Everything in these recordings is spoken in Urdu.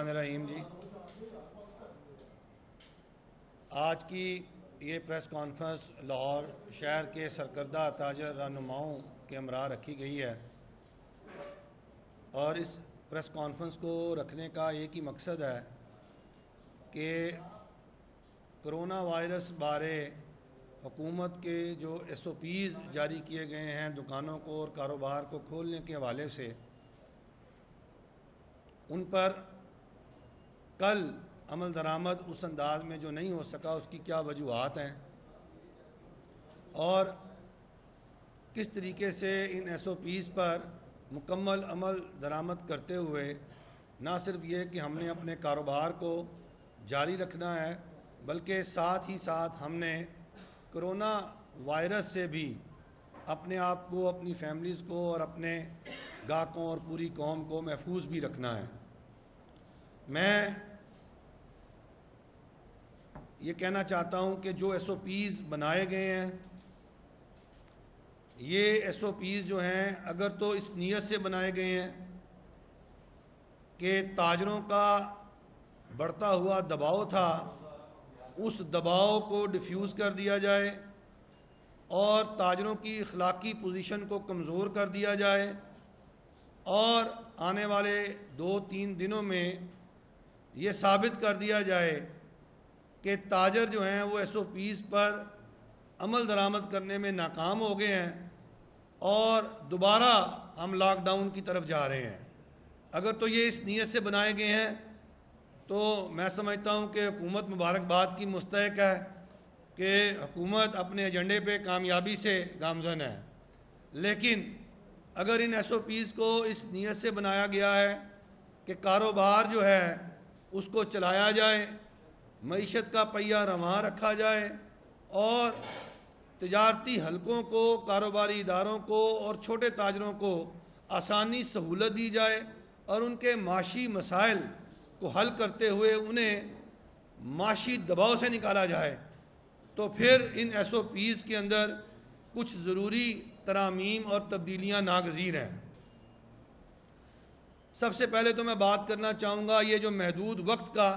رحیم جی، آج کی یہ پریس کانفرنس لاہور شہر کے سرکردہ تاجر رہنماؤں کے ہمراہ رکھی گئی ہے اور اس پریس کانفرنس کو رکھنے کا ایک ہی مقصد ہے کہ کرونا وائرس بارے حکومت کے جو SOPs جاری کیے گئے ہیں دکانوں کو اور کاروبار کو کھولنے کے حوالے سے، ان پر کل عمل درآمد اس انداز میں جو نہیں ہو سکا اس کی کیا وجوہات ہیں اور کس طریقے سے ان SOPs پر مکمل عمل درآمد کرتے ہوئے نہ صرف یہ کہ ہم نے اپنے کاروبار کو جاری رکھنا ہے بلکہ ساتھ ہی ساتھ ہم نے کرونا وائرس سے بھی اپنے آپ کو، اپنی فیملیز کو اور اپنے گاہکوں اور پوری قوم کو محفوظ بھی رکھنا ہے۔ میں یہ کہنا چاہتا ہوں کہ جو SOPs بنائے گئے ہیں، یہ SOPs جو ہیں اگر تو اس نیت سے بنائے گئے ہیں کہ تاجروں کا بڑھتا ہوا دباؤ تھا، اس دباؤ کو ڈیفیوز کر دیا جائے اور تاجروں کی اخلاقی پوزیشن کو کمزور کر دیا جائے اور آنے والے 2-3 دنوں میں یہ ثابت کر دیا جائے کہ تاجر جو ہیں وہ SOPs پر عمل درآمد کرنے میں ناکام ہو گئے ہیں اور دوبارہ ہم لاک ڈاؤن کی طرف جا رہے ہیں۔ اگر تو یہ اس نیت سے بنائے گئے ہیں تو میں سمجھتا ہوں کہ حکومت مبارکباد کی مستحق ہے کہ حکومت اپنے ایجنڈے پہ کامیابی سے گامزن ہے، لیکن اگر ان SOPs کو اس نیت سے بنایا گیا ہے کہ کاروبار جو ہے اس کو چلایا جائے، معیشت کا پہیہ رواں رکھا جائے اور تجارتی حلقوں کو، کاروباری اداروں کو اور چھوٹے تاجروں کو آسانی سہولت دی جائے اور ان کے معاشی مسائل کو حل کرتے ہوئے انہیں معاشی دباؤ سے نکالا جائے، تو پھر ان SOPs کے اندر کچھ ضروری ترامیم اور تبدیلیاں ناگزیر ہیں۔ سب سے پہلے تو میں بات کرنا چاہوں گا یہ جو محدود وقت کا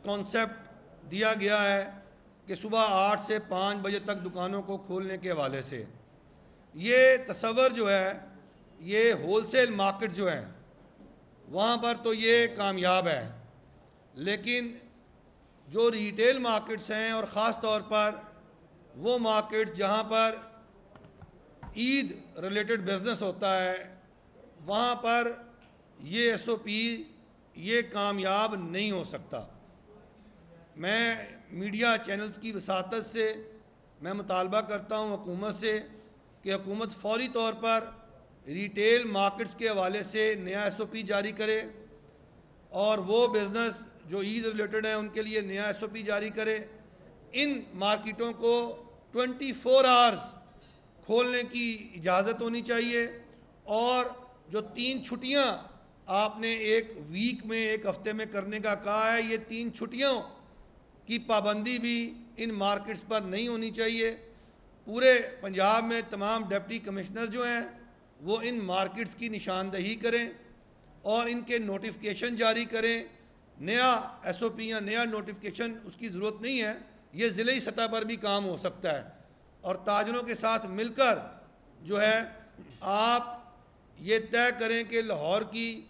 کانسیپٹ دیا گیا ہے کہ صبح 8 سے 5 بجے تک دکانوں کو کھولنے کے حوالے سے، یہ تصور جو ہے یہ ہول سیل مارکیٹ جو ہے وہاں پر تو یہ کامیاب ہے، لیکن جو ریٹیل مارکیٹس ہیں اور خاص طور پر وہ مارکیٹس جہاں پر عید ریلیٹڈ بزنس ہوتا ہے وہاں پر یہ SOP یہ کامیاب نہیں ہو سکتا۔ میں میڈیا چینلز کی وساطت سے میں مطالبہ کرتا ہوں حکومت سے کہ حکومت فوری طور پر ریٹیل مارکیٹس کے حوالے سے نیا SOP جاری کرے اور وہ بزنس جو عید ریلیٹڈ ہیں ان کے لیے نیا SOP جاری کرے۔ ان مارکیٹوں کو 24 آورز کھولنے کی اجازت ہونی چاہیے اور جو 3 چھٹیاں آپ نے ایک ویک میں، ایک ہفتے میں کرنے کا کہا ہے، یہ 3 چھٹیوں کی پابندی بھی ان مارکیٹس پر نہیں ہونی چاہیے۔ پورے پنجاب میں تمام ڈپٹی کمشنر جو ہیں وہ ان مارکیٹس کی نشاندہی کریں اور ان کے نوٹیفکیشن جاری کریں۔ نیا SOP یا نیا نوٹیفکیشن اس کی ضرورت نہیں ہے، یہ ضلعی سطح پر بھی کام ہو سکتا ہے اور تاجروں کے ساتھ مل کر جو ہے آپ یہ طے کریں کہ لاہور کی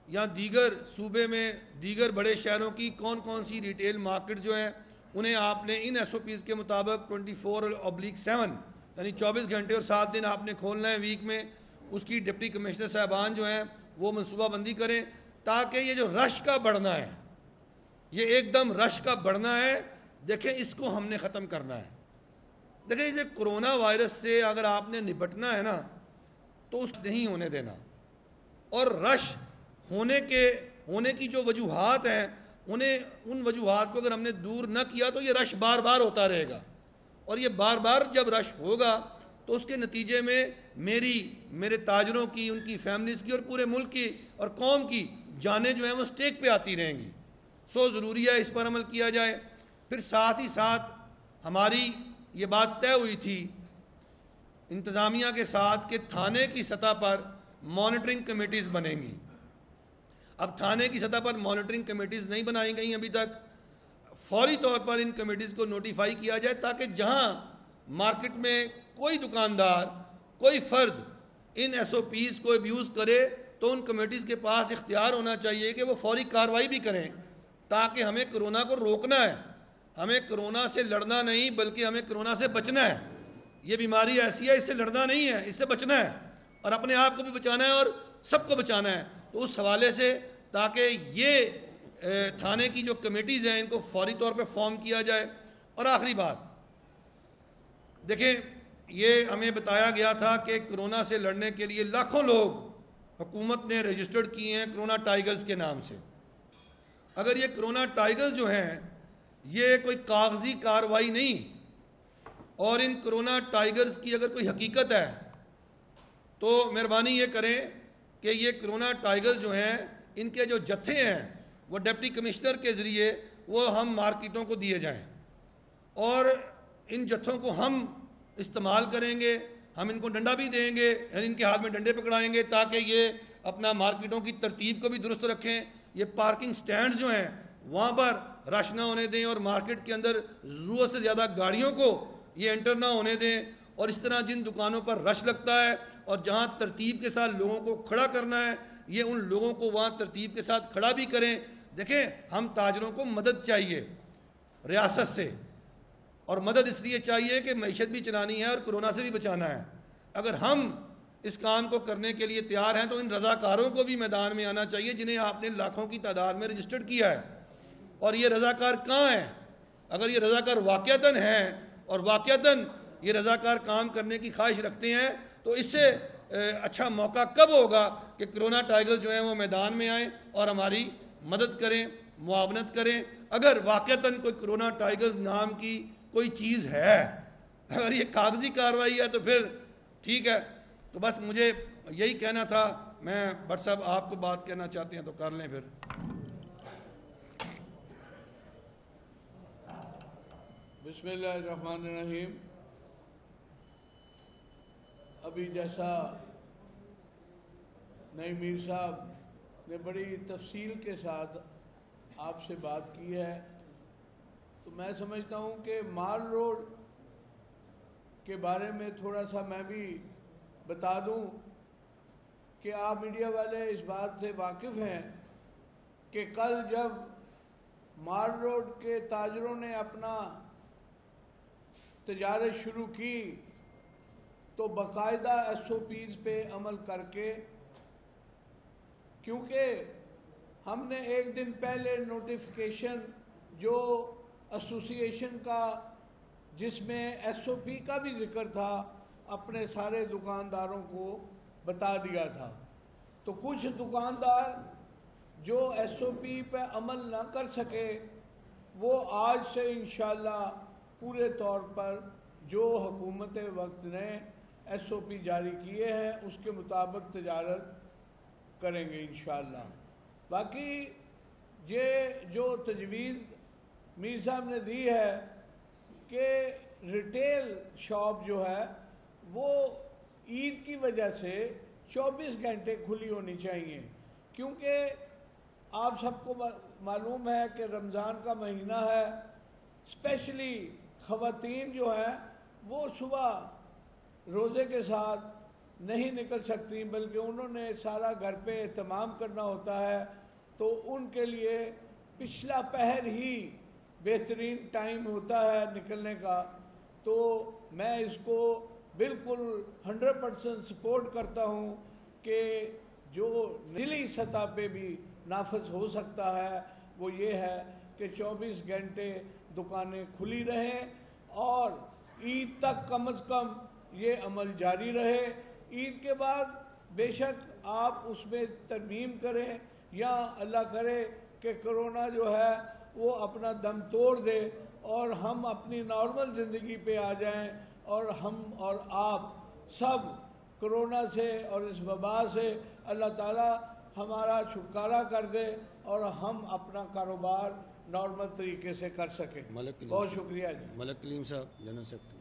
یا دیگر صوبے میں دیگر بڑے شہروں کی کون کون سی ریٹیل مارکیٹ جو ہیں انہیں آپ نے ان SOPs کے مطابق 24/7 یعنی 24 گھنٹے اور 7 دن آپ نے کھولنا ہے ویک میں، اس کی ڈپٹی کمشنر صاحبان جو ہیں وہ منصوبہ بندی کریں تاکہ یہ جو رش کا بڑھنا ہے، یہ ایک دم رش کا بڑھنا ہے، دیکھیں اس کو ہم نے ختم کرنا ہے۔ دیکھیں یہ کرونا وائرس سے اگر آپ نے نپٹنا ہے نا تو اس نہیں ہونے دینا، اور رش ہونے کی جو وجوہات ہیں ان وجوہات کو اگر ہم نے دور نہ کیا تو یہ رش بار بار ہوتا رہے گا اور یہ بار بار جب رش ہوگا تو اس کے نتیجے میں میرے تاجروں کی، ان کی فیملیز کی اور پورے ملک کی اور قوم کی جانیں جو ہیں وہ سٹیک پہ آتی رہیں گی۔ ضروری ہے اس پر عمل کیا جائے۔ پھر ساتھ ہی ساتھ ہماری یہ بات طے ہوئی تھی انتظامیہ کے ساتھ کہ تھانے کی سطح پر مانیٹرنگ کمیٹیز بنیں گی۔ اب تھانے کی سطح پر مانیٹرنگ کمیٹیز نہیں بنائی گئی ابھی تک. فوری طور پر ان کمیٹیز کو نوٹیفائی کیا جائے تاکہ جہاں مارکیٹ میں کوئی دکاندار کوئی فرد ان ایس او پیز کو ابیوز کرے تو ان کمیٹیز کے پاس اختیار ہونا چاہیے کہ وہ فوری کارروائی بھی کریں, تاکہ ہمیں کرونا کو روکنا ہے. ہمیں کرونا سے لڑنا نہیں بلکہ ہمیں کرونا سے بچنا ہے. یہ بیماری ایسی ہے, اس سے لڑنا نہیں ہے, اس سے بچنا ہے اور اپنے آپ کو بھی بچانا ہے اور سب کو بچانا ہے. تو اس حوالے سے تاکہ یہ تھانے کی جو کمیٹیز ہیں ان کو فوری طور پہ فارم کیا جائے. اور آخری بات دیکھیں, یہ ہمیں بتایا گیا تھا کہ کرونا سے لڑنے کے لیے لاکھوں لوگ حکومت نے رجسٹرڈ کیے ہیں کرونا ٹائیگرز کے نام سے. اگر یہ کرونا ٹائیگرز جو ہیں یہ کوئی کاغذی کارروائی نہیں, اور ان کرونا ٹائیگرز کی اگر کوئی حقیقت ہے تو مہربانی یہ کریں کہ یہ کرونا ٹائیگرز جو ہیں ان کے جو جتھے ہیں وہ ڈپٹی کمشنر کے ذریعے وہ ہم مارکیٹوں کو دیے جائیں, اور ان جتھوں کو ہم استعمال کریں گے. ہم ان کو ڈنڈا بھی دیں گے, یعنی ان کے ہاتھ میں ڈنڈے پکڑائیں گے تاکہ یہ اپنا مارکیٹوں کی ترتیب کو بھی درست رکھیں. یہ پارکنگ سٹینڈز جو ہیں وہاں پر رش نہ ہونے دیں, اور مارکیٹ کے اندر ضرورت سے زیادہ گاڑیوں کو یہ انٹر نہ ہونے دیں. اور اس طرح جن دکانوں پر رش لگتا ہے اور جہاں ترتیب کے ساتھ لوگوں کو کھڑا کرنا ہے یہ ان لوگوں کو وہاں ترتیب کے ساتھ کھڑا بھی کریں. دیکھیں, ہم تاجروں کو مدد چاہیے ریاست سے, اور مدد اس لیے چاہیے کہ معیشت بھی چلانی ہے اور کرونا سے بھی بچانا ہے. اگر ہم اس کام کو کرنے کے لیے تیار ہیں تو ان رضاکاروں کو بھی میدان میں آنا چاہیے جنہیں آپ نے لاکھوں کی تعداد میں رجسٹرڈ کیا ہے. اور یہ رضاکار کہاں ہیں؟ اگر یہ رضاکار واقعتاً ہیں اور واقعتاً یہ رضاکار کام کرنے کی خواہش رکھتے ہیں تو اس سے اچھا موقع کب ہوگا کہ کرونا ٹائیگرز جو ہیں وہ میدان میں آئیں اور ہماری مدد کریں, معاونت کریں. اگر واقعتاً کوئی کرونا ٹائیگرز نام کی کوئی چیز ہے, اگر یہ کاغذی کارروائی ہے تو پھر ٹھیک ہے. تو بس مجھے یہی کہنا تھا. میں بٹ صاحب آپ کو بات کہنا چاہتے ہیں تو کر لیں پھر. بسم اللہ الرحمن الرحیم. ابھی جیسا نئی میر صاحب نے بڑی تفصیل کے ساتھ آپ سے بات کی ہے, تو میں سمجھتا ہوں کہ مال روڈ کے بارے میں تھوڑا سا میں بھی بتا دوں کہ آپ میڈیا والے اس بات سے واقف ہیں کہ کل جب مال روڈ کے تاجروں نے اپنا تجارت شروع کی تو باقاعدہ ایس او پیز پہ عمل کر کے, کیونکہ ہم نے ایک دن پہلے نوٹیفیکیشن جو ایسوسی ایشن کا جس میں ایس او پی کا بھی ذکر تھا اپنے سارے دکانداروں کو بتا دیا تھا. تو کچھ دکاندار جو ایس او پی پہ عمل نہ کر سکے وہ آج سے انشاءاللہ پورے طور پر جو حکومت وقت نے ایس او پی جاری کیے ہیں اس کے مطابق تجارت کریں گے انشاءاللہ. باقی یہ جو تجویز میر صاحب نے دی ہے کہ ریٹیل شاپ جو ہے وہ عید کی وجہ سے 24 گھنٹے کھلی ہونی چاہیے, کیونکہ آپ سب کو معلوم ہے کہ رمضان کا مہینہ ہے. اسپیشلی خواتین جو ہیں وہ صبح روزے کے ساتھ نہیں نکل سکتی بلکہ انہوں نے سارا گھر پہ اہتمام کرنا ہوتا ہے, تو ان کے لیے پچھلا پہر ہی بہترین ٹائم ہوتا ہے نکلنے کا. تو میں اس کو بالکل 100% سپورٹ کرتا ہوں کہ جو ضلعی سطح پہ بھی نافذ ہو سکتا ہے وہ یہ ہے کہ 24 گھنٹے دکانیں کھلی رہیں اور عید تک کم از کم یہ عمل جاری رہے. عید کے بعد بے شک آپ اس میں ترمیم کریں یا اللہ کرے کہ کرونا جو ہے وہ اپنا دم توڑ دے اور ہم اپنی نارمل زندگی پہ آ جائیں اور ہم اور آپ سب کرونا سے اور اس وبا سے اللہ تعالی ہمارا چھٹکارا کر دے اور ہم اپنا کاروبار نارمل طریقے سے کر سکیں. بہت شکریہ جی. ملک کلیم صاحب جنرل سیکرٹری.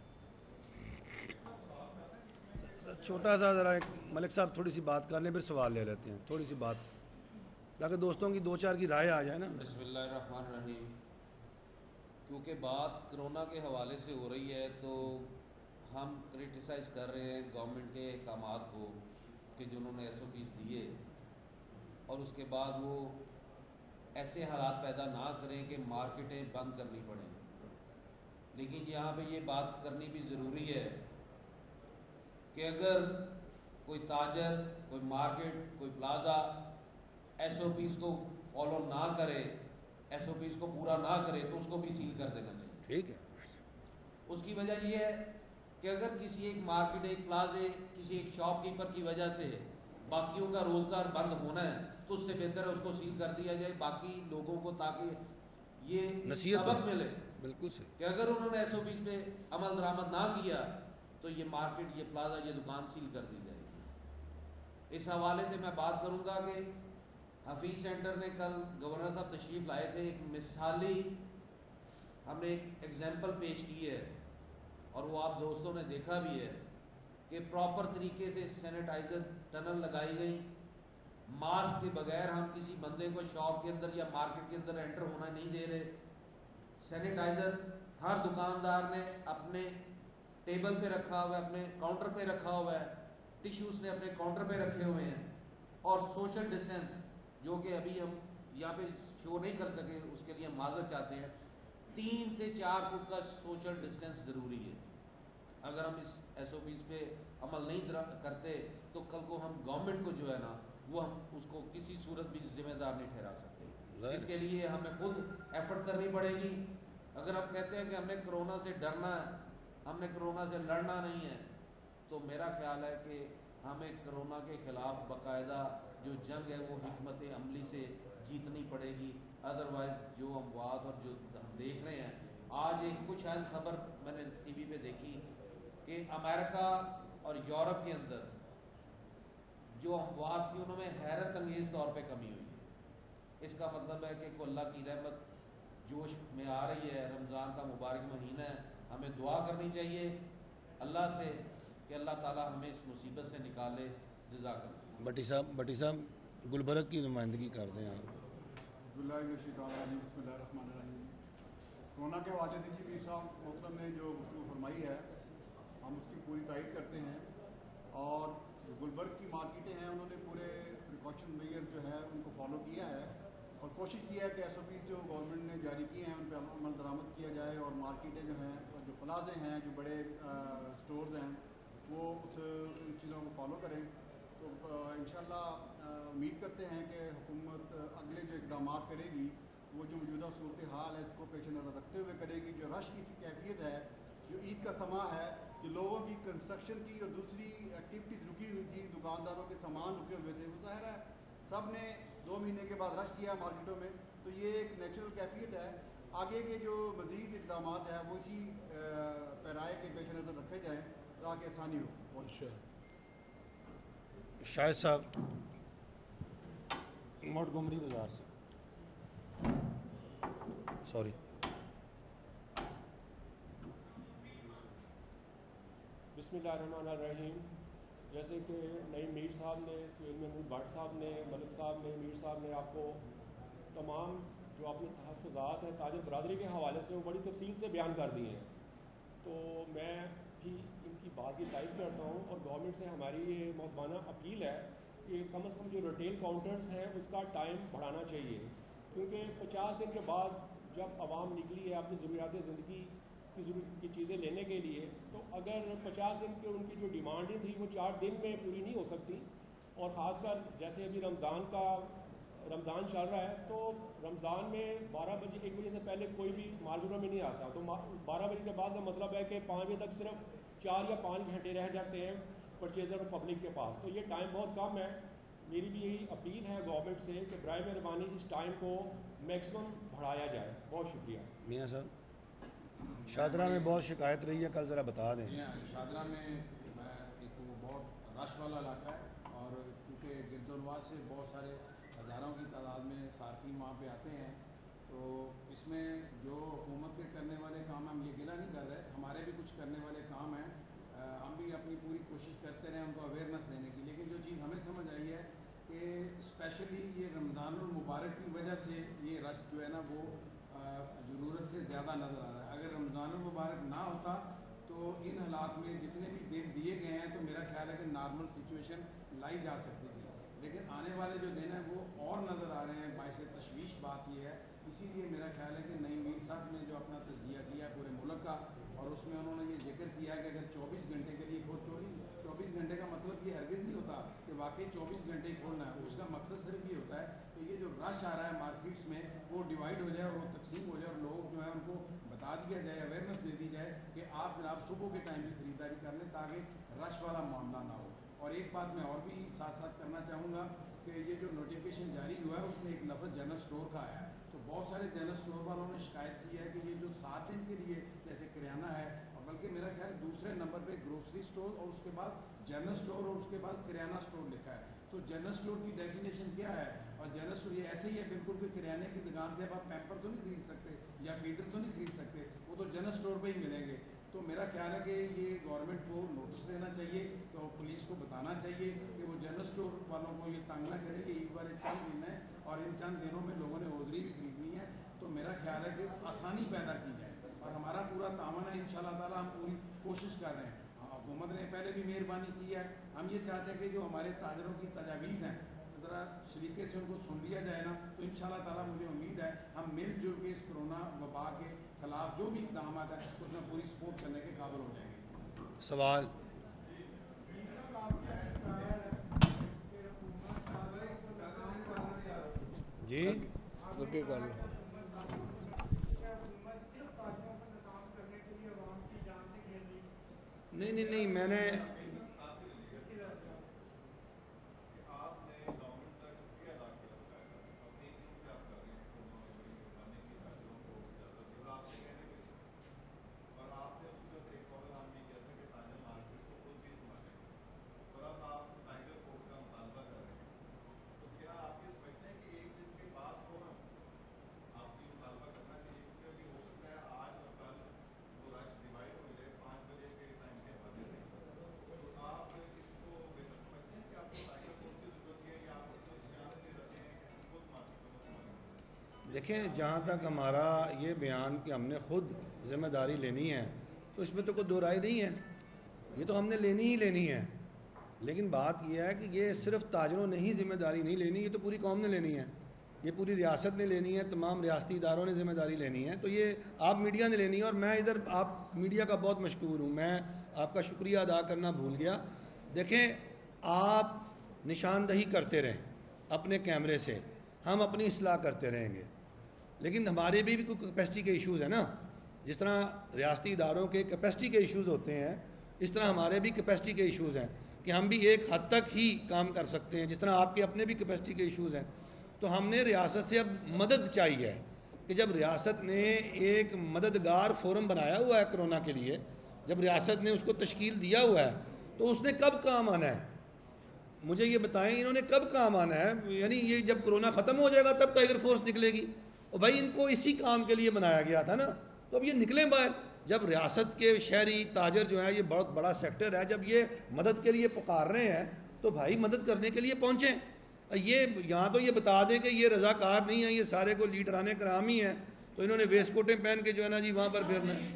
چھوٹا سا ذرا ایک ملک صاحب تھوڑی سی بات کر لیں پھر سوال لے لیتے ہیں. تھوڑی سی بات تاکہ دوستوں کی دو چار کی رائے آ جائے نا. بسم اللہ الرحمن الرحیم. کیونکہ بات کرونا کے حوالے سے ہو رہی ہے تو ہم کرٹیسائز کر رہے ہیں گورنمنٹ کے احکامات کو کہ جنہوں نے ایس او پیز دیے اور اس کے بعد وہ ایسے حالات پیدا نہ کریں کہ مارکیٹیں بند کرنی پڑیں. لیکن یہاں پہ یہ بات کرنی بھی ضروری ہے کہ اگر کوئی تاجر، کوئی مارکیٹ، کوئی پلازا ایس او پیز کو فالو نہ کرے، ایس او پیز کو پورا نہ کرے تو اس کو بھی سیل کر دینا چاہیے. ٹھیک ہے. اس کی وجہ یہ ہے کہ اگر کسی ایک مارکیٹ، ایک پلازے، کسی ایک شاپ کیپر کی وجہ سے باقیوں کا روزگار بند ہونا ہے تو اس سے بہتر ہے اس کو سیل کر دیا جائے باقی لوگوں کو، تاکہ یہ سبق ملے. بالکل صحیح کہ اگر انہوں نے ایس او پیز پہ عمل درآمد نہ کیا تو یہ مارکیٹ، یہ پلازا، یہ دکان سیل کر دی جائے گی. اس حوالے سے میں بات کروں گا کہ حفیظ سینٹر نے کل گورنر صاحب تشریف لائے تھے، ایک مثالی ہم نے ایک ایگزامپل پیش کی ہے اور وہ آپ دوستوں نے دیکھا بھی ہے کہ پراپر طریقے سے سینیٹائزر ٹنل لگائی گئی. ماسک کے بغیر ہم کسی بندے کو شاپ کے اندر یا مارکیٹ کے اندر انٹر ہونا نہیں دے رہے. سینیٹائزر ہر دکاندار نے اپنے ٹیبل پہ رکھا ہوا ہے، اپنے کاؤنٹر پہ رکھا ہوا ہے، ٹیشوز نے اپنے کاؤنٹر پہ رکھے ہوئے ہیں. اور سوشل ڈسٹینس جو کہ ابھی ہم یہاں پہ شو نہیں کر سکے اس کے لیے ہم معذرت چاہتے ہیں. 3 سے 4 فٹ کا سوشل ڈسٹینس ضروری ہے. اگر ہم اس ایس او پیز پہ عمل نہیں کرتے تو کل کو ہم گورنمنٹ کو جو ہے نا وہ ہم اس کو کسی صورت بھی ذمہ دار نہیں ٹھہرا سکتے. اس کے لیے ہمیں خود ایفرٹ کرنی پڑے گی. اگر ہم کہتے ہیں کہ ہم نے کرونا سے ڈرنا ہے، ہم نے کرونا سے لڑنا نہیں ہے، تو میرا خیال ہے کہ ہمیں کرونا کے خلاف باقاعدہ جو جنگ ہے وہ حکمت عملی سے جیتنی پڑے گی. ادروائز جو اموات اور جو ہم دیکھ رہے ہیں آج، ایک کچھ اہم خبر میں نے ٹی وی پہ دیکھی کہ امریکہ اور یورپ کے اندر جو اموات تھی انہوں میں حیرت انگیز طور پہ کمی ہوئی. اس کا مطلب ہے کہ اللہ کی رحمت جوش میں آ رہی ہے. رمضان کا مبارک مہینہ ہے، ہمیں دعا کرنی چاہیے اللہ سے کہ اللہ تعالی ہمیں اس مصیبت سے نکالے. جزاک اللہ. بٹی صاحب گلبرگ کی نمائندگی کر دیں آپ. بسم اللہ الرحمن الرحیم. کورونا کے حوالے سے میر صاحب محترم نے جو گفتگو فرمائی ہے ہم اس کی پوری تائید کرتے ہیں. اور جو گلبرگ کی مارکیٹیں ہیں انہوں نے پورے پریکاشن میئر جو ہے ان کو فالو کیا ہے اور کوشش کی ہے کہ ایس او پیز جو گورنمنٹ نے جاری کیے ہیں ان پہ عمل درآمد کیا جائے اور مارکیٹیں جو ہیں، جو پلازے ہیں، جو بڑے سٹورز ہیں، وہ ان چیزوں کو فالو کریں. تو انشاءاللہ امید کرتے ہیں کہ حکومت اگلے جو اقدامات کرے گی وہ جو موجودہ صورتحال ہے اس کو پیش نظر رکھتے ہوئے کرے گی. جو رش کی کیفیت ہے، جو عید کا سماں ہے، جو لوگوں کی کنسٹرکشن کی اور دوسری ایکٹیویٹیز رکی ہوئی تھی، دکانداروں کے سامان رکے ہوئے تھے، وہ ظاہر ہے سب نے 2 مہینے کے بعد رش کیا مارکیٹوں میں، تو یہ ایک نیچرل کیفیت ہے. آگے کے جو مزید اقدامات ہیں وہ اسی پیرائے کے پیش نظر رکھے جائیں تاکہ آسانی ہو. بہت شکریہ. شاہد صاحب موٹگمری بازار سے. سوری. بسم اللہ الرحمن الرحیم. جیسے کہ نئی میر صاحب نے، سہیل محمود بٹ صاحب نے، ملک صاحب نے، میر صاحب نے آپ کو تمام جو اپنے تحفظات ہیں تاجر برادری کے حوالے سے وہ بڑی تفصیل سے بیان کر دیے ہیں. تو میں بھی ان کی بات کی تائید کرتا ہوں اور گورنمنٹ سے ہماری یہ محتمانہ اپیل ہے کہ کم از کم جو ریٹیل کاؤنٹرز ہیں اس کا ٹائم بڑھانا چاہیے. کیونکہ 50 دن کے بعد جب عوام نکلی ہے اپنی ضروریات زندگی کی چیزیں لینے کے لیے، تو اگر 50 دن کی ان کی جو ڈیمانڈیں تھی وہ 4 دن میں پوری نہیں ہو سکتی. اور خاص کر جیسے ابھی رمضان چل رہا ہے تو رمضان میں 12 بجے 1 بجے سے پہلے کوئی بھی مارکیٹوں میں نہیں آتا. تو 12 بجے کے بعد کا مطلب ہے کہ 5 بجے تک صرف 4 یا 5 گھنٹے رہ جاتے ہیں پرچیزر اور پبلک کے پاس. تو یہ ٹائم بہت کم ہے. میری بھی یہی اپیل ہے گورنمنٹ سے کہ برائے مہربانی اس ٹائم کو میکسیمم بڑھایا جائے. بہت شکریہ. میاں صاحب شاہدرہ میں بہت شکایت رہی ہے، کل ذرا بتا دیں. جی ہاں، شاہدرہ میں ایک وہ بہت رش والا علاقہ ہے اور چونکہ گرد و نواح سے بہت سارے ہزاروں کی تعداد میں صارفین وہاں پہ آتے ہیں. تو اس میں جو حکومت کے کرنے والے کام ہم یہ گلہ نہیں کر رہے، ہمارے بھی کچھ کرنے والے کام ہیں. ہم بھی اپنی پوری کوشش کرتے رہے ان کو اویئرنیس دینے کی. لیکن جو چیز ہمیں سمجھ آئی ہے کہ اسپیشلی یہ رمضان المبارک کی وجہ سے یہ رش جو ہے نا وہ ضرورت سے زیادہ نظر آ رہا ہے. اگر رمضان المبارک نہ ہوتا تو ان حالات میں جتنے بھی دن دیے گئے ہیں تو میرا خیال ہے کہ نارمل سچویشن لائی جا سکتی تھی. لیکن آنے والے جو دن ہیں وہ اور نظر آ رہے ہیں. باعث تشویش بات یہ ہے, اسی لیے میرا خیال ہے کہ نئی میر صاحب نے جو اپنا تجزیہ کیا پورے ملک کا, اور اس میں انہوں نے یہ ذکر کیا کہ اگر 24 گھنٹے کے لیے 24 گھنٹے کا مطلب یہ ہرگز نہیں ہوتا کہ واقعی 24 گھنٹے ہی کھولنا ہے. اس کا مقصد صرف یہ ہوتا ہے کہ یہ جو رش آ رہا ہے مارکیٹس میں وہ ڈیوائڈ ہو جائے اور وہ تقسیم ہو جائے, اور لوگ جو ہے ان کو بتا دیا جائے, اویئرنیس دے دی جائے کہ آپ جناب صبح کے ٹائم کی خریداری کر لیں تاکہ رش والا معاملہ نہ ہو. اور ایک بات میں اور بھی ساتھ ساتھ کرنا چاہوں گا کہ یہ جو نوٹیفکیشن جاری ہوا ہے اس میں ایک لفظ جنرل اسٹور کا آیا ہے. تو بہت سارے جنرل اسٹور والوں نے شکایت کی ہے کہ یہ جو 7 دن کے لیے جیسے کریانہ ہے, اور بلکہ میرا خیال دوسرے نمبر پہ گروسری اسٹور اور اس کے بعد جنرل اسٹور اور اس کے بعد کریانہ اسٹور لکھا ہے. تو جنرل اسٹور کی ڈیفینیشن کیا ہے؟ اور جنرل اسٹور یہ ایسے ہی ہے بالکل کہ کریانے کی دکان سے اب آپ پیمپر تو نہیں خرید سکتے یا فیڈر تو نہیں خرید سکتے, وہ تو جنرل اسٹور پہ ہی ملیں گے. تو میرا خیال ہے کہ یہ گورنمنٹ کو نوٹس دینا چاہیے, تو پولیس کو بتانا چاہیے کہ وہ جنرل اسٹور والوں کو یہ تنگ نہ کرے کہ ایک بار چند دن ہے اور ان چند دنوں میں لوگوں نے اوزری بھی خریدنی ہے. تو میرا خیال ہے کہ آسانی پیدا کی جائے, اور ہمارا پورا تعاون ہے انشاءاللہ تعالی, ہم پوری کوشش کر رہے ہیں. حکومت نے پہلے بھی مہربانی کی ہے, ہم یہ چاہتے ہیں کہ جو ہمارے تاجروں کی تجاویز ہیں ذرا سلیقے سے ان کو سن لیا جائے نا, تو انشاءاللہ تعالی مجھے امید ہے ہم مل جل کے اس کرونا وبا کے خلاف جو بھی اقدامات ہیں اس میں پوری سپورٹ کرنے کے قابل ہو جائیں گے. سوال جی اوکے کر لو. نہیں میں نے دیکھیں, جہاں تک ہمارا یہ بیان کہ ہم نے خود ذمہ داری لینی ہے تو اس میں تو کوئی دو رائے نہیں ہے, یہ تو ہم نے لینی ہی لینی ہے. لیکن بات یہ ہے کہ یہ صرف تاجروں نے ہی ذمہ داری نہیں لینی, یہ تو پوری قوم نے لینی ہے, یہ پوری ریاست نے لینی ہے, تمام ریاستی اداروں نے ذمہ داری لینی ہے. تو یہ آپ میڈیا نے لینی ہے, اور میں ادھر آپ میڈیا کا بہت مشکور ہوں, میں آپ کا شکریہ ادا کرنا بھول گیا. دیکھیں, آپ نشاندہی کرتے رہیں اپنے کیمرے سے, ہم اپنی اصلاح کرتے رہیں گے, لیکن ہمارے بھی کوئی کیپیسٹی کے ایشوز ہیں نا. جس طرح ریاستی اداروں کے کیپیسٹی کے ایشوز ہوتے ہیں, اس طرح ہمارے بھی کیپیسٹی کے ایشوز ہیں کہ ہم بھی ایک حد تک ہی کام کر سکتے ہیں, جس طرح آپ کے اپنے بھی کیپیسٹی کے ایشوز ہیں. تو ہم نے ریاست سے اب مدد چاہیے کہ جب ریاست نے ایک مددگار فورم بنایا ہوا ہے کرونا کے لیے, جب ریاست نے اس کو تشکیل دیا ہوا ہے, تو اس نے کب کام آنا ہے؟ مجھے یہ بتائیں, انہوں نے کب کام آنا ہے؟ یعنی یہ جب کرونا ختم ہو جائے گا تب ٹائیگر فورس نکلے گی؟ اور بھائی ان کو اسی کام کے لیے بنایا گیا تھا نا, تو اب یہ نکلیں باہر. جب ریاست کے شہری تاجر جو ہے, یہ بہت بڑا سیکٹر ہے, جب یہ مدد کے لیے پکار رہے ہیں تو بھائی مدد کرنے کے لیے پہنچیں. یہ یہاں تو یہ بتا دیں کہ یہ رضاکار نہیں ہیں, یہ سارے کو لیڈرانے کرام ہی ہیں, تو انہوں نے ویسٹ کوٹیں پہن کے جو ہے نا جی وہاں پر پھرنا ہے.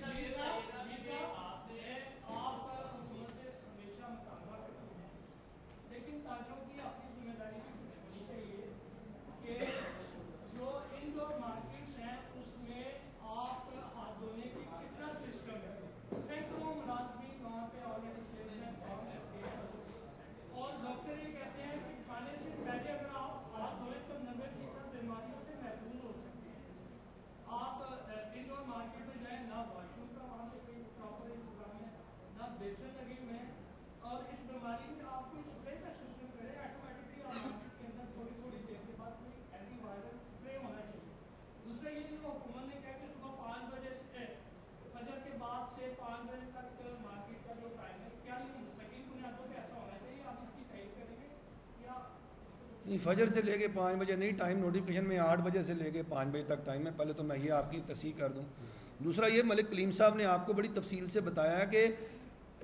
فجر سے لے کے 5 بجے نہیں, ٹائم نوٹیفکیشن میں 8 بجے سے لے کے 5 بجے تک ٹائم ہے. پہلے تو میں یہ آپ کی تصحیح کر دوں. دوسرا یہ, ملک کلیم صاحب نے آپ کو بڑی تفصیل سے بتایا کہ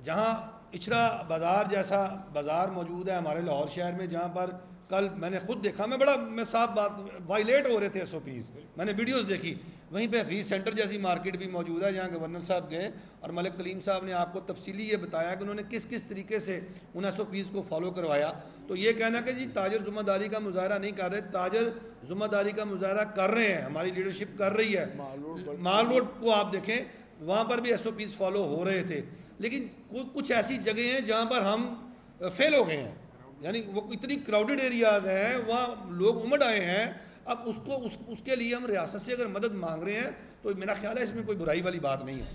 جہاں اچھرا بازار جیسا بازار موجود ہے ہمارے لاہور شہر میں, جہاں پر کل میں نے خود دیکھا, میں صاف بات, وائلیٹ ہو رہے تھے SOPs, میں نے ویڈیوز دیکھی. وہیں پہ حفیظ سینٹر جیسی مارکیٹ بھی موجود ہے جہاں گورنر صاحب گئے اور ملک کلیم صاحب نے آپ کو تفصیلی یہ بتایا کہ انہوں نے کس کس طریقے سے ان SOPs کو فالو کروایا. تو یہ کہنا کہ جی تاجر ذمہ داری کا مظاہرہ نہیں کر رہے, تاجر ذمہ داری کا مظاہرہ کر رہے ہیں, ہماری لیڈرشپ کر رہی ہے. مال روڈ کو آپ دیکھیں, وہاں پر بھی SOPs فالو ہو رہے تھے, لیکن کچھ ایسی جگہیں ہیں جہاں پر ہم فیل ہو گئے ہیں. یعنی وہ اتنی کراؤڈڈ ایریاز ہیں, وہاں لوگ امڈ آئے ہیں. اب اس کے لیے ہم ریاست سے اگر مدد مانگ رہے ہیں تو میرا خیال ہے اس میں کوئی برائی والی بات نہیں ہے.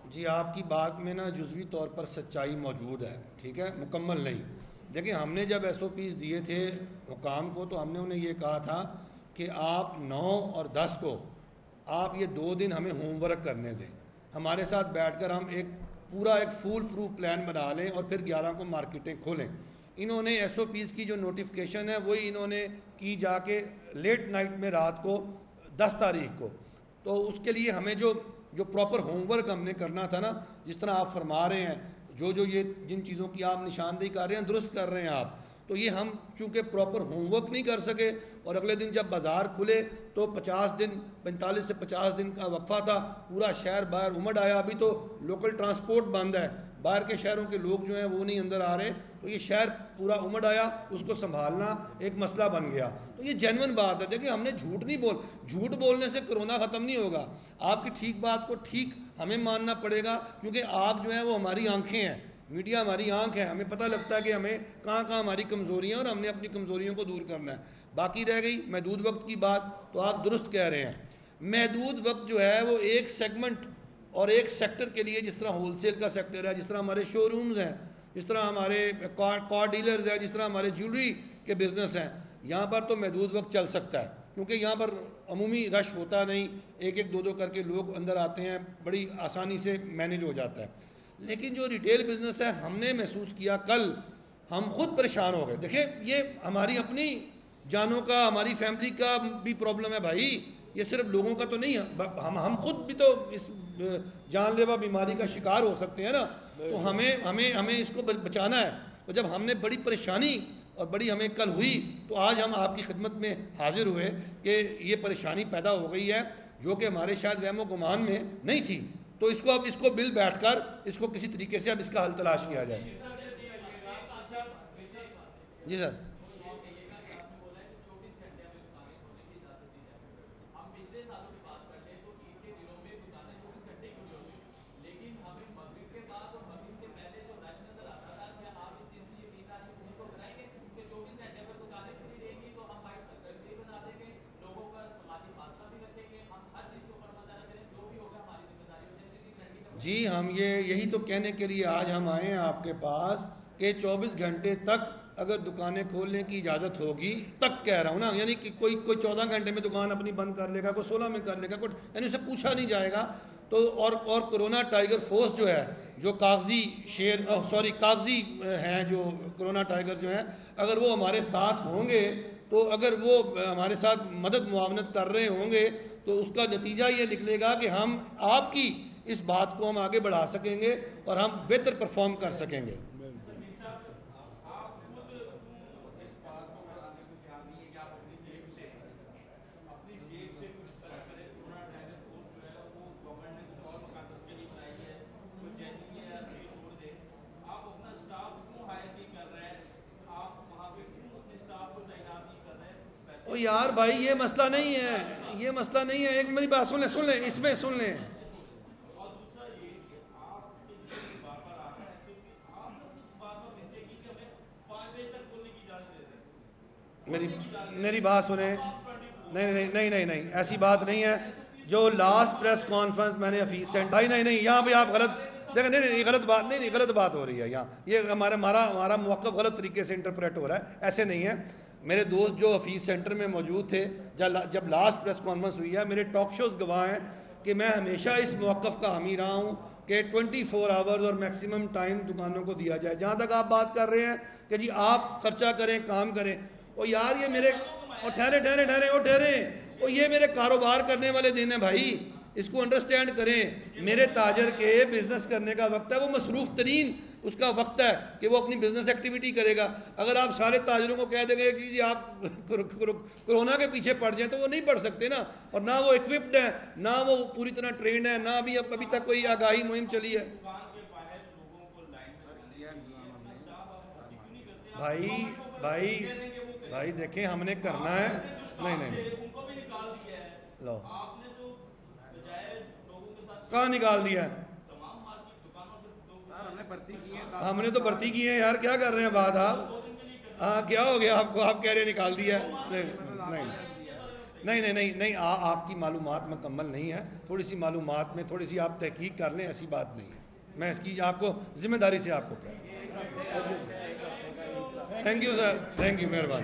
جی آپ کی بات میں نا جزوی طور پر سچائی موجود ہے, ٹھیک ہے, مکمل نہیں. دیکھیں ہم نے جب SOPs دیے تھے حکام کو تو ہم نے انہیں یہ کہا تھا کہ آپ 9 اور 10 کو آپ یہ 2 دن ہمیں ہوم ورک کرنے دیں, ہمارے ساتھ بیٹھ کر ہم ایک فول پروف پلان بنا لیں اور پھر 11 کو مارکیٹیں کھولیں. انہوں نے SOPs کی جو نوٹیفکیشن ہے وہی انہوں نے کی جا کے لیٹ نائٹ میں رات کو 10 تاریخ کو. تو اس کے لیے ہمیں جو پراپر ہوم ورک ہم نے کرنا تھا نا, جس طرح آپ فرما رہے ہیں, جو یہ جن چیزوں کی آپ نشاندہی کر رہے ہیں درست کر رہے ہیں آپ, تو یہ ہم چونکہ پراپر ہوم ورک نہیں کر سکے اور اگلے دن جب بازار کھلے تو 45 سے 50 دن کا وقفہ تھا, پورا شہر باہر امڈ آیا. ابھی تو لوکل ٹرانسپورٹ بند ہے, باہر کے شہروں کے لوگ جو ہیں وہ نہیں اندر آ رہے, تو یہ شہر پورا امڈ آیا, اس کو سنبھالنا ایک مسئلہ بن گیا. تو یہ جینون بات ہے. دیکھیں ہم نے جھوٹ بولنے سے کرونا ختم نہیں ہوگا. آپ کی ٹھیک بات کو ٹھیک ہمیں ماننا پڑے گا, کیونکہ آپ جو ہیں وہ ہماری آنکھیں ہیں, میڈیا ہماری آنکھ ہے, ہمیں پتہ لگتا ہے کہ ہمیں کہاں ہماری کمزوریاں اور ہم نے اپنی کمزوریوں کو دور کرنا ہے. باقی رہ گئی محدود وقت کی بات, تو آپ درست کہہ رہے ہیں. محدود وقت جو ہے وہ ایک سیگمنٹ اور ایک سیکٹر کے لیے, جس طرح ہول سیل کا سیکٹر ہے, جس طرح ہمارے شو رومز ہیں, جس طرح ہمارے کار ڈیلرز ہیں, جس طرح ہمارے جیولری کے بزنس ہیں, یہاں پر تو محدود وقت چل سکتا ہے, کیونکہ یہاں پر عمومی رش ہوتا نہیں, ایک 2 کر کے لوگ اندر آتے ہیں, بڑی آسانی سے مینیج ہو جاتا ہے. لیکن جو ریٹیل بزنس ہے, ہم نے محسوس کیا کل ہم خود پریشان ہو گئے. دیکھیں یہ ہماری اپنی جانوں کا, ہماری فیملی کا بھی پرابلم ہے بھائی, یہ صرف لوگوں کا تو نہیں ہے, ہم خود بھی تو اس جان لیوا بیماری کا شکار ہو سکتے ہیں نا. تو ہمیں اس کو بچانا ہے. تو جب ہم نے بڑی پریشانی اور بڑی ہمیں کل ہوئی, تو آج ہم آپ کی خدمت میں حاضر ہوئے کہ یہ پریشانی پیدا ہو گئی ہے جو کہ ہمارے شاید وہم و گمان میں نہیں تھی. تو اس کو بل بیٹھ کر اس کو کسی طریقے سے اب اس کا حل تلاش کیا جائے. جی سر. جی ہم یہی تو کہنے کے لیے آج ہم آئے ہیں آپ کے پاس کہ 24 گھنٹے تک اگر دکانیں کھولنے کی اجازت ہوگی, تک کہہ رہا ہوں نا, یعنی کہ کوئی 14 گھنٹے میں دکان اپنی بند کر لے گا, کوئی 16 میں کر لے گا, یعنی اسے پوچھا نہیں جائے گا. تو اور کرونا ٹائیگر فورس جو ہے, جو کاغذی ہیں, جو کرونا ٹائیگر جو ہیں, اگر وہ ہمارے ساتھ ہوں گے, تو اگر وہ ہمارے ساتھ مدد معاونت کر رہے ہوں گے, تو اس کا نتیجہ یہ نکلے گا کہ ہم آپ کی اس بات کو ہم آگے بڑھا سکیں گے اور ہم بہتر پرفارم کر سکیں گے. او یار بھائی یہ مسئلہ نہیں ہے, ایک میری بات سن لیں اس میں سن لیں. میری بات سنیں. نہیں ایسی بات نہیں ہے. جو لاسٹ پریس کانفرنس میں نے حفیظ سینٹر نہیں یہاں پہ آپ غلط دیکھیں. نہیں غلط بات ہو رہی ہے یہاں. یہ ہمارا موقف غلط طریقے سے انٹرپریٹ ہو رہا ہے. ایسے نہیں ہے. میرے دوست جو حفیظ سینٹر میں موجود تھے جب لاسٹ پریس کانفرنس ہوئی ہے, میرے ٹاک شوز گواہ ہیں کہ میں ہمیشہ اس موقف کا حامی رہا ہوں کہ 24 آورز اور میکسیمم ٹائم دکانوں کو دیا جائے. جہاں تک آپ بات کر رہے ہیں کہ جی آپ خرچہ کریں, کام کریں, اور یار یہ میرے ٹھہرے یہ میرے کاروبار کرنے والے دن ہیں بھائی, اس کو انڈرسٹینڈ کریں. میرے تاجر کے بزنس کرنے کا وقت ہے, وہ مصروف ترین اس کا وقت ہے کہ وہ اپنی بزنس ایکٹیویٹی کرے گا. اگر آپ سارے تاجروں کو کہہ دیں گے کہ جی آپ کرونا کے پیچھے پڑ جائیں تو وہ نہیں پڑ سکتے نا, اور نہ وہ اکوپڈ ہیں, نہ وہ پوری طرح ٹرینڈ ہے, نہ ابھی تک کوئی آگاہی مہم چلی ہے. بھائی دیکھیں ہم نے کرنا ہے. نہیں لو کہاں نکال دیا ہے؟ ہم نے تو بھرتی کی ہے یار. کیا کر رہے ہیں بات آپ؟ ہاں کیا ہو گیا آپ کو؟ آپ کہہ رہے ہیں نکال دیا ہے. نہیں آپ کی معلومات مکمل نہیں ہے. تھوڑی سی معلومات میں تھوڑی سی آپ تحقیق کر لیں, ایسی بات نہیں ہے. میں اس کی آپ کو ذمہ داری سے آپ کو کہہ رہا ہوں. Thank you sir, thank you, مہربانی.